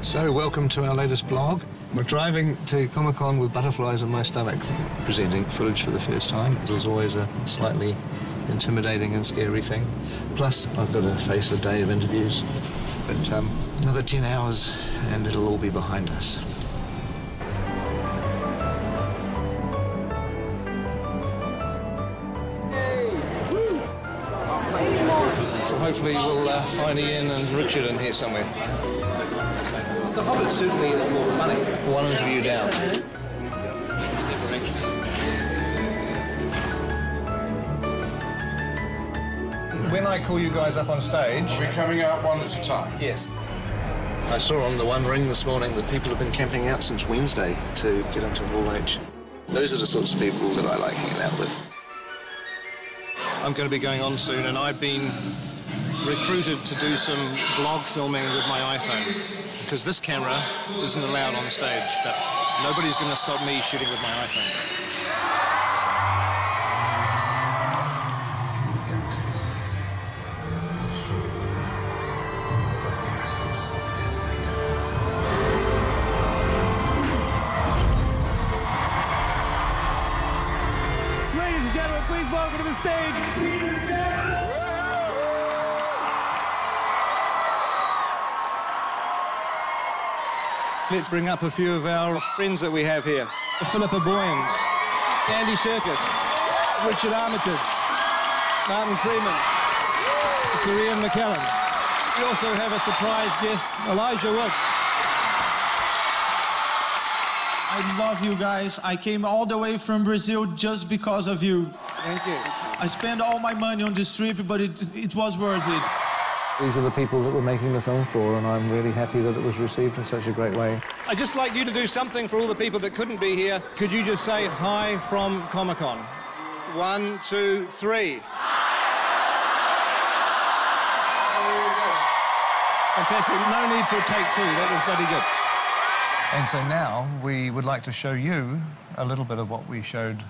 So, welcome to our latest blog. We're driving to Comic-Con with butterflies in my stomach, presenting footage for the first time. It was always a slightly intimidating and scary thing. Plus, I've got to face a day of interviews. But another 10 hours and it'll all be behind us. So hopefully we'll find Ian and Richard in here somewhere. The Hobbit certainly is more funny. One interview down. When I call you guys up on stage... We're coming out one at a time. Yes. I saw on the One Ring this morning that people have been camping out since Wednesday to get into Hall H. Those are the sorts of people that I like hanging out with. I'm going to be going on soon, and I've been recruited to do some vlog filming with my iPhone, because this camera isn't allowed on stage, but nobody's going to stop me shooting with my iPhone. Ladies and gentlemen, please welcome to the stage, Let's bring up a few of our friends that we have here. Philippa Boyens, Andy Serkis, Richard Armitage, Martin Freeman, Sir Ian McKellen. We also have a surprise guest, Elijah Wood. I love you guys. I came all the way from Brazil just because of you. Thank you. I spent all my money on this trip, but it was worth it. These are the people that we're making the film for, and I'm really happy that it was received in such a great way. I'd just like you to do something for all the people that couldn't be here. Could you just say hi from Comic-Con? 1, 2, 3. Fantastic. No need for a take two. That was bloody good. And so now we would like to show you a little bit of what we showed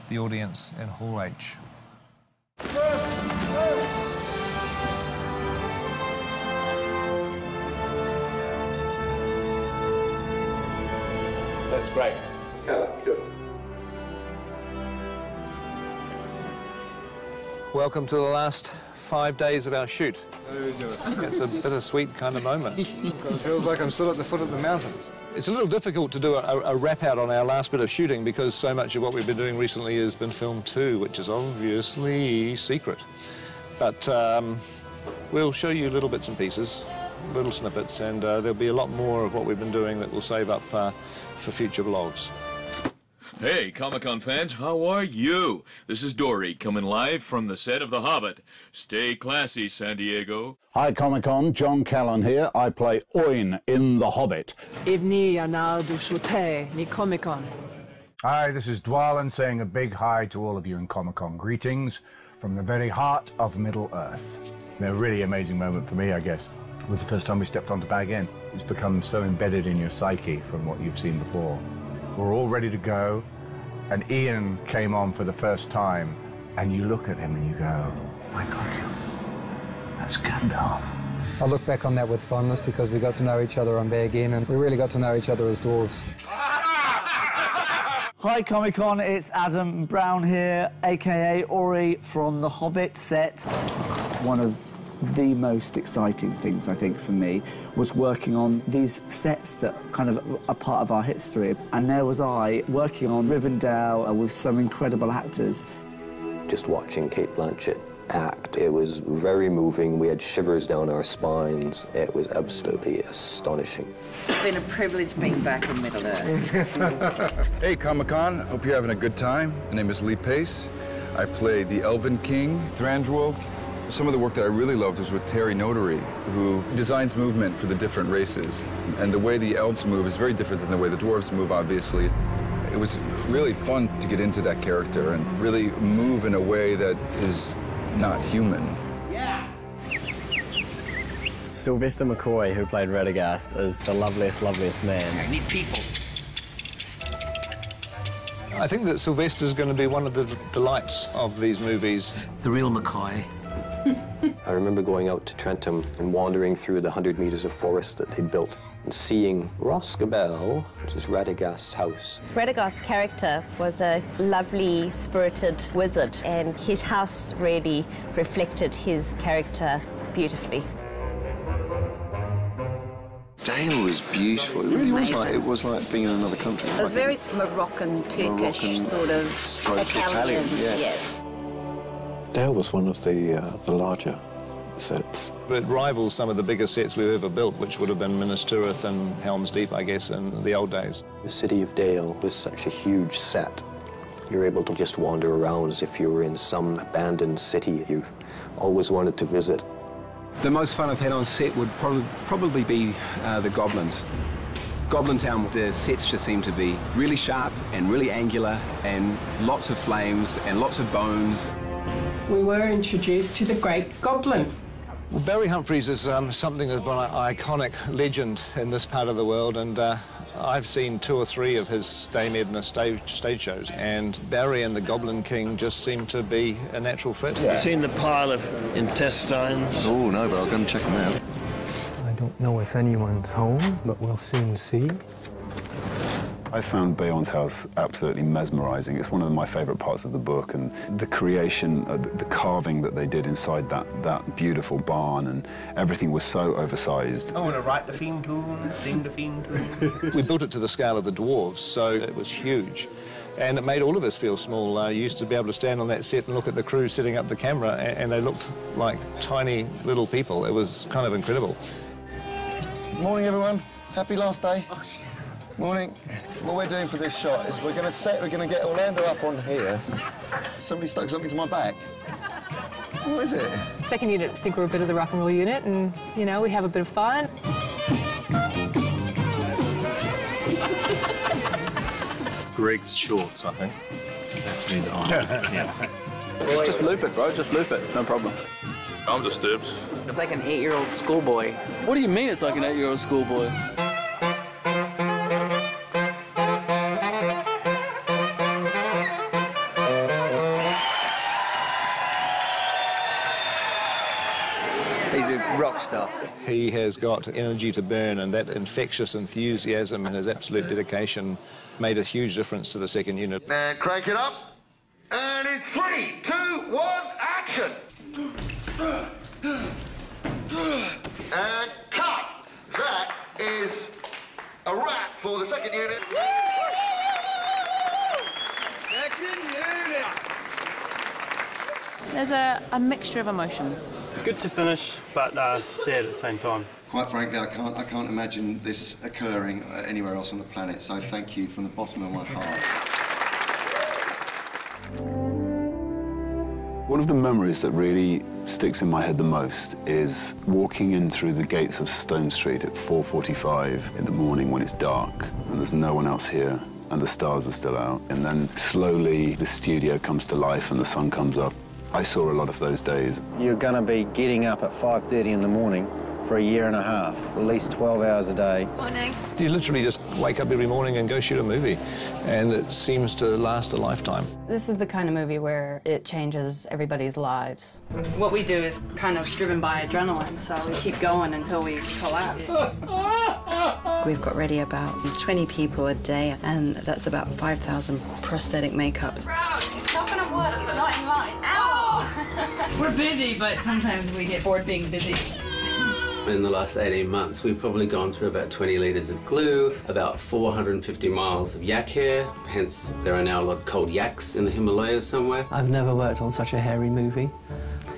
the audience in Hall H. That's great. Good. Welcome to the last 5 days of our shoot. It's a bittersweet kind of moment. It feels like I'm still at the foot of the mountain. It's a little difficult to do a wrap-out on our last bit of shooting because so much of what we've been doing recently has been film too, which is obviously secret. But we'll show you little bits and pieces, little snippets, and there'll be a lot more of what we've been doing that we'll save up for future vlogs. Hey, Comic-Con fans, how are you? This is Dory, coming live from the set of The Hobbit. Stay classy, San Diego. Hi, Comic-Con. John Callan here. I play Oin in The Hobbit. Hi, this is Dwalin saying a big hi to all of you in Comic-Con. Greetings from the very heart of Middle-earth. A really amazing moment for me, I guess. It was the first time we stepped onto Bag End. It's become so embedded in your psyche from what you've seen before. We're all ready to go, and Ian came on for the first time, and you look at him and you go, oh my God, that's Gandalf. I look back on that with fondness because we got to know each other on Bag End, and we really got to know each other as dwarves. Hi Comic-Con, it's Adam Brown here, aka Ori from the Hobbit set. One of the most exciting things, I think, for me was working on these sets that kind of are part of our history. And there was I working on Rivendell with some incredible actors. Just watching Cate Blanchett act, it was very moving. We had shivers down our spines. It was absolutely astonishing. It's been a privilege being back in Middle-earth. Hey, Comic-Con. Hope you're having a good time. My name is Lee Pace. I play the Elven King, Thranduil. Some of the work that I really loved was with Terry Notary, who designs movement for the different races. And the way the elves move is very different than the way the dwarves move, obviously. It was really fun to get into that character and really move in a way that is not human. Yeah. Sylvester McCoy, who played Radagast, is the loveliest man. I need people. I think that Sylvester's going to be one of the delights of these movies. The real McCoy. I remember going out to Trentham and wandering through the 100 metres of forest that they'd built and seeing Roscabel, which is Radagast's house. Radagast's character was a lovely, spirited wizard, and his house really reflected his character beautifully. Dale was beautiful. It really was like, it was like being in another country. It was very Moroccan, Turkish, sort of Italian. Yeah. Dale was one of the larger sets. It rivals some of the biggest sets we've ever built, which would have been Minas Tirith and Helm's Deep, I guess, in the old days. The city of Dale was such a huge set. You're able to just wander around as if you were in some abandoned city you've always wanted to visit. The most fun I've had on set would probably be the Goblins. Goblin Town, the sets just seem to be really sharp and really angular and lots of flames and lots of bones. We were introduced to the Great Goblin. Well, Barry Humphries is something of an iconic legend in this part of the world, and I've seen 2 or 3 of his Dame Edna stage shows, and Barry and the Goblin King just seem to be a natural fit. Have you seen the pile of intestines? Oh, no, but I'll go and check them out. I don't know if anyone's home, but we'll soon see. I found Bayon's house absolutely mesmerizing. It's one of my favorite parts of the book, and the creation, the carving that they did inside that beautiful barn, and everything was so oversized. I want to write the theme tune, sing the theme tune. We built it to the scale of the dwarves, so it was huge. And it made all of us feel small. I used to be able to stand on that set and look at the crew setting up the camera, and they looked like tiny little people. It was kind of incredible. Morning, everyone. Happy last day. Morning. What we're doing for this shot is we're going to get Orlando up on here. Somebody stuck something to my back. What is it? Second unit, I think we're a bit of the rock and roll unit, and, you know, we have a bit of fun. Greg's shorts, I think. That's me, Yeah. Just loop it, bro. Just loop it. No problem. I'm disturbed. It's like an 8-year-old schoolboy. What do you mean it's like an 8-year-old schoolboy? He's a rock star. He has got energy to burn, and that infectious enthusiasm and his absolute dedication made a huge difference to the second unit. Now crank it up. And in 3, 2, 1, action! And cut! That is a wrap for the second unit. Second unit! There's a mixture of emotions. Good to finish, but sad at the same time. Quite frankly, I can't imagine this occurring anywhere else on the planet, so thank you from the bottom of my heart. One of the memories that really sticks in my head the most is walking in through the gates of Stone Street at 4:45 in the morning when it's dark and there's no one else here and the stars are still out, and then slowly the studio comes to life and the sun comes up. I saw a lot of those days. You're going to be getting up at 5:30 in the morning for a year and a half, at least 12 hours a day. Morning. You literally just wake up every morning and go shoot a movie, and it seems to last a lifetime. This is the kind of movie where it changes everybody's lives. What we do is kind of driven by adrenaline, so we keep going until we collapse. We've got ready about 20 people a day, and that's about 5,000 prosthetic makeups. It's not gonna work, it's not in line. Ow! We're busy, but sometimes we get bored being busy. In the last 18 months, we've probably gone through about 20 litres of glue, about 450 miles of yak hair, hence there are now a lot of cold yaks in the Himalayas somewhere. I've never worked on such a hairy movie.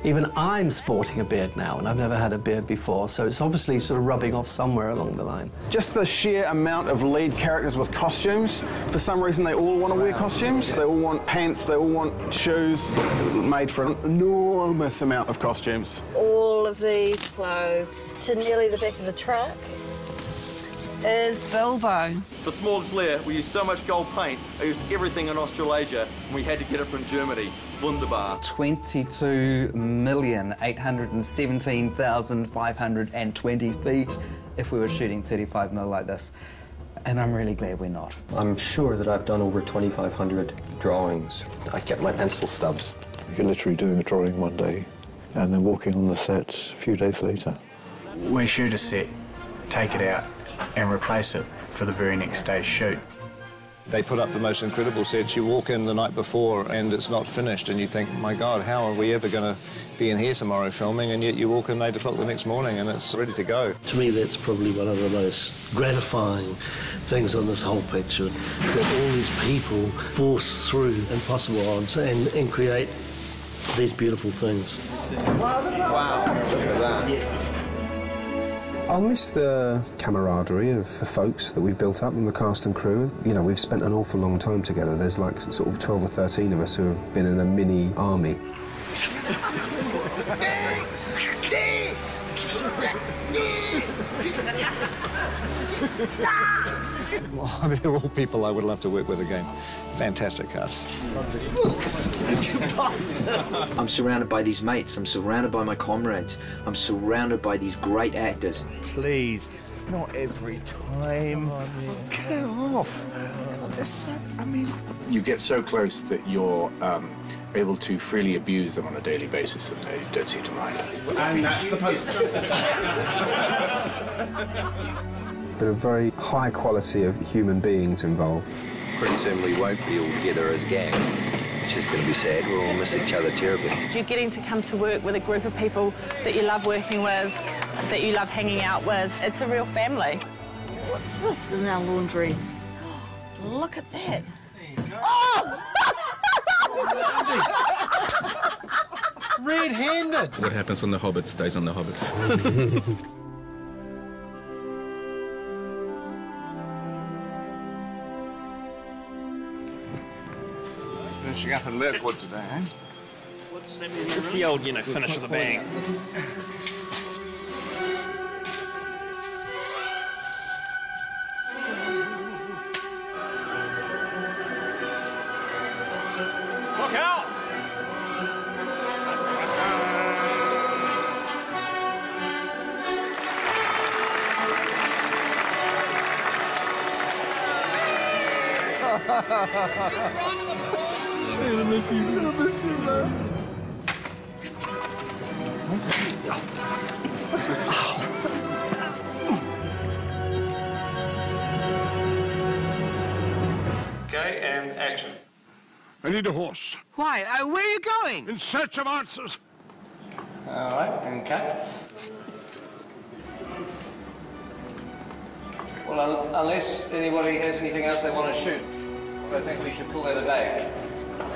Even I'm sporting a beard now, and I've never had a beard before, so it's obviously sort of rubbing off somewhere along the line. Just the sheer amount of lead characters with costumes. For some reason, they all want to wear costumes. They all want pants, they all want shoes made for an enormous amount of costumes. All of these clothes to nearly the back of the truck is Bilbo. For Smorg's Lair, we used so much gold paint, I used everything in Australasia, and we had to get it from Germany. Wunderbar. 22,817,520 feet if we were shooting 35mm like this. And I'm really glad we're not. I'm sure that I've done over 2,500 drawings. I kept my pencil stubs. You're literally doing a drawing one day, and then walking on the set a few days later. We shoot a set, take it out, and replace it for the very next day's shoot. They put up the most incredible sets. You walk in the night before and it's not finished and you think, my God, how are we ever going to be in here tomorrow filming? And yet you walk in 8 o'clock the next morning and it's ready to go. To me, that's probably one of the most gratifying things on this whole picture, that all these people force through impossible odds and create these beautiful things. Wow, look at that. Yes. I'll miss the camaraderie of the folks that we've built up and the cast and crew. You know, we've spent an awful long time together. There's like sort of 12 or 13 of us who have been in a mini army. Well, I mean, they're all people I would love to work with again. Fantastic cast. I'm surrounded by these mates. I'm surrounded by my comrades. I'm surrounded by these great actors. Please, not every time. Get off. I mean... You get so close that you're able to freely abuse them on a daily basis and they don't seem to mind. And that's the poster. But a very high quality of human beings involved. Pretty soon we won't be all together as gang, which is going to be sad. We'll all miss each other terribly. You're getting to come to work with a group of people that you love working with, that you love hanging out with. It's a real family. What's this in our laundry? Look at that. Oh! Red-handed. What happens on the Hobbit stays on the Hobbit. Finishing up in Mirkwood today, eh? It's the old, you know, finish with a bang. Look out! I'm gonna miss you. I'm gonna miss you, man. Okay, and action. I need a horse. Why? Where are you going? In search of answers. All right, and cut. Well, unless anybody has anything else they want to shoot, I think we should call that a day.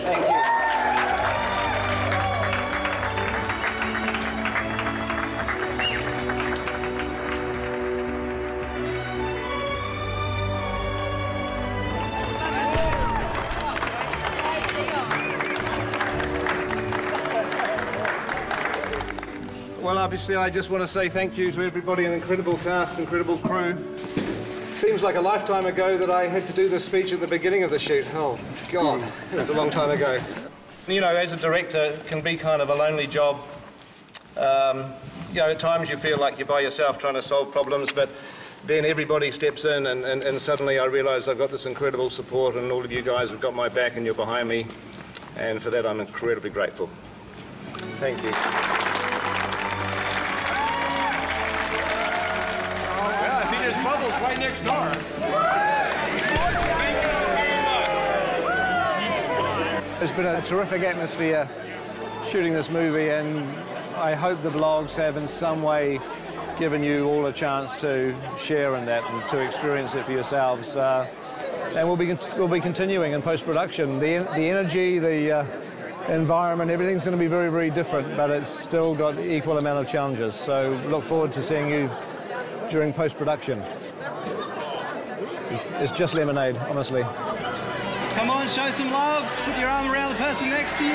Thank you. Well, obviously, I just want to say thank you to everybody, an incredible cast, incredible crew. Seems like a lifetime ago that I had to do this speech at the beginning of the shoot. Oh, God, it was a long time ago. You know, as a director, it can be kind of a lonely job. You know, at times you feel like you're by yourself trying to solve problems, but then everybody steps in and suddenly I realise I've got this incredible support and all of you guys have got my back and you're behind me. And for that, I'm incredibly grateful. Thank you. Peter's Bubbles right next door. It's been a terrific atmosphere shooting this movie, and I hope the blogs have in some way given you all a chance to share in that and to experience it for yourselves. And we'll be continuing in post-production. The energy, the environment, everything's going to be very, very different, but it's still got equal amount of challenges. So look forward to seeing you during post-production. It's just lemonade, honestly. Come on, show some love. Put your arm around the person next to you.